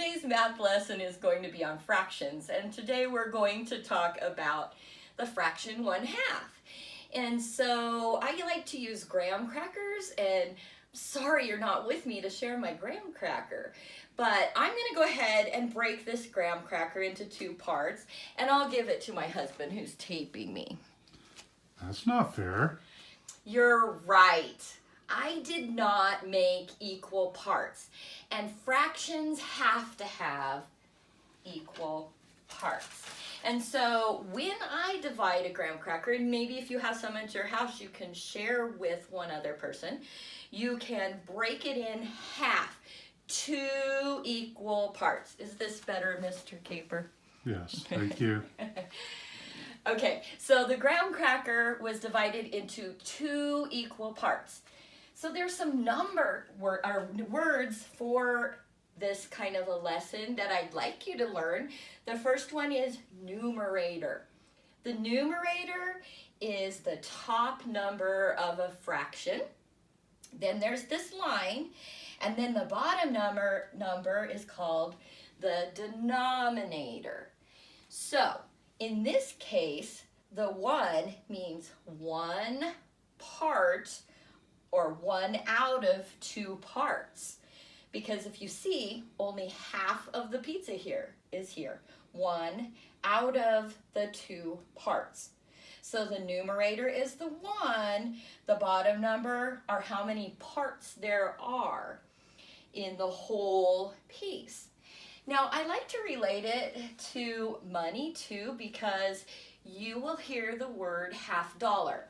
today's math lesson is going to be on fractions, and today we're going to talk about the fraction 1/2. And so I like to use graham crackers, and sorry you're not with me to share my graham cracker, but I'm going to go ahead and break this graham cracker into 2 parts, and I'll give it to my husband who's taping me. That's not fair. You're right. I did not make equal parts, and fractions have to have equal parts. And so when I divide a graham cracker, and maybe if you have some at your house you can share with one other person, you can break it in half, 2 equal parts. Is this better, Mr. Kaper? Yes, thank you. Okay, so the graham cracker was divided into 2 equal parts. So there's some words for this kind of a lesson that I'd like you to learn. The first one is numerator. The numerator is the top number of a fraction. Then there's this line, and then the bottom number is called the denominator. So in this case, the 1 means 1 part, or 1 out of 2 parts. Because if you see, only half of the pizza here is here. 1 out of the 2 parts. So the numerator is the 1. The bottom number are how many parts there are in the whole piece. Now, I like to relate it to money too, because you will hear the word $50.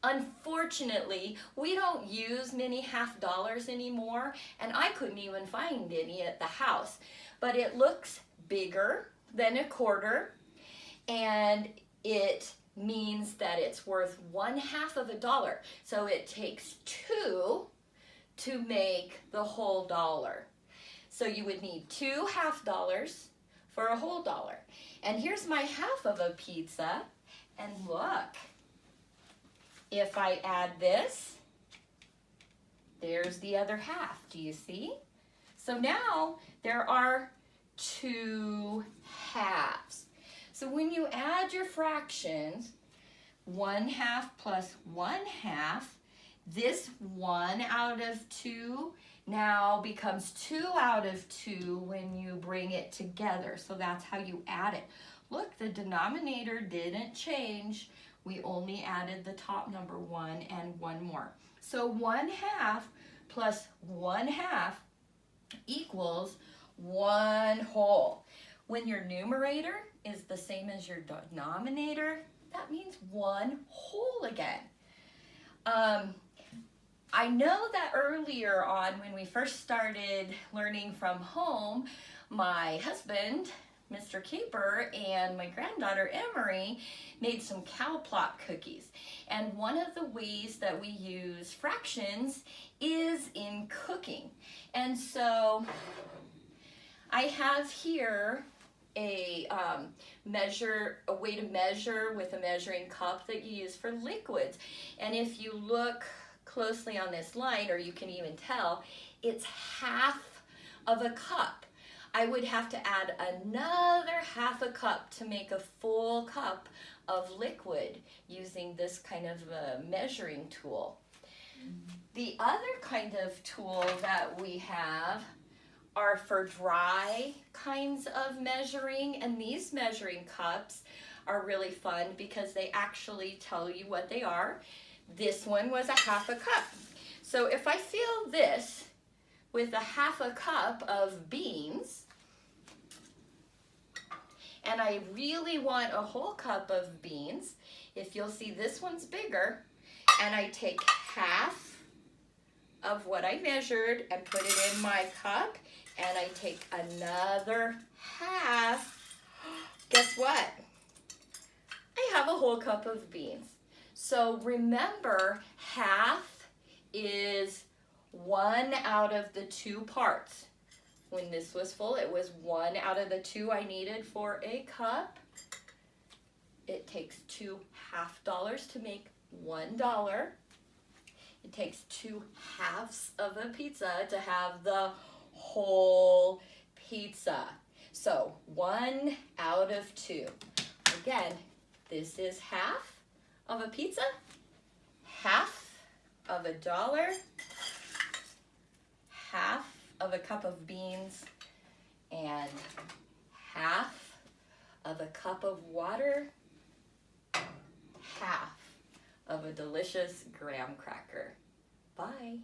Unfortunately, we don't use many $50 anymore, and I couldn't even find any at the house. But it looks bigger than a quarter, and it means that it's worth 1/2 of a dollar. So it takes 2 to make the whole dollar. So you would need 2 $50 for a whole dollar. And here's my half of a pizza, and look. If I add this, there's the other half. Do you see? So now there are 2 halves. So when you add your fractions, 1/2 plus 1/2, this 1 out of 2 now becomes 2 out of 2 when you bring it together. So that's how you add it. Look, the denominator didn't change. We only added the top number 1 and 1 more. So 1/2 plus 1/2 equals 1 whole. When your numerator is the same as your denominator, that means 1 whole again. I know that earlier on when we first started learning from home, my husband, Mr. Kaper, and my granddaughter Emery made some cow plot cookies. And one of the ways that we use fractions is in cooking. And so I have here a way to measure with a measuring cup that you use for liquids. And if you look closely on this line, or you can even tell, it's 1/2 of a cup. I would have to add another 1/2 a cup to make a full cup of liquid using this kind of a measuring tool. The other kind of tool that we have are for dry kinds of measuring, and these measuring cups are really fun because they actually tell you what they are. This one was a 1/2 a cup. So if I fill this with a 1/2 a cup of beans, and I really want a whole cup of beans, if you'll see, this one's bigger, and I take 1/2 of what I measured and put it in my cup, and I take another 1/2, guess what? I have a whole cup of beans. So remember, 1/2 is 1 out of the 2 parts. When this was full, it was 1 out of the 2 I needed for a cup. It takes 2 $50 to make $1. It takes 2 halves of a pizza to have the whole pizza. pizza. So 1 out of 2. Again, this is half of a pizza, half of $1, half of a cup of beans, and half of a cup of water, half of a delicious graham cracker. Bye.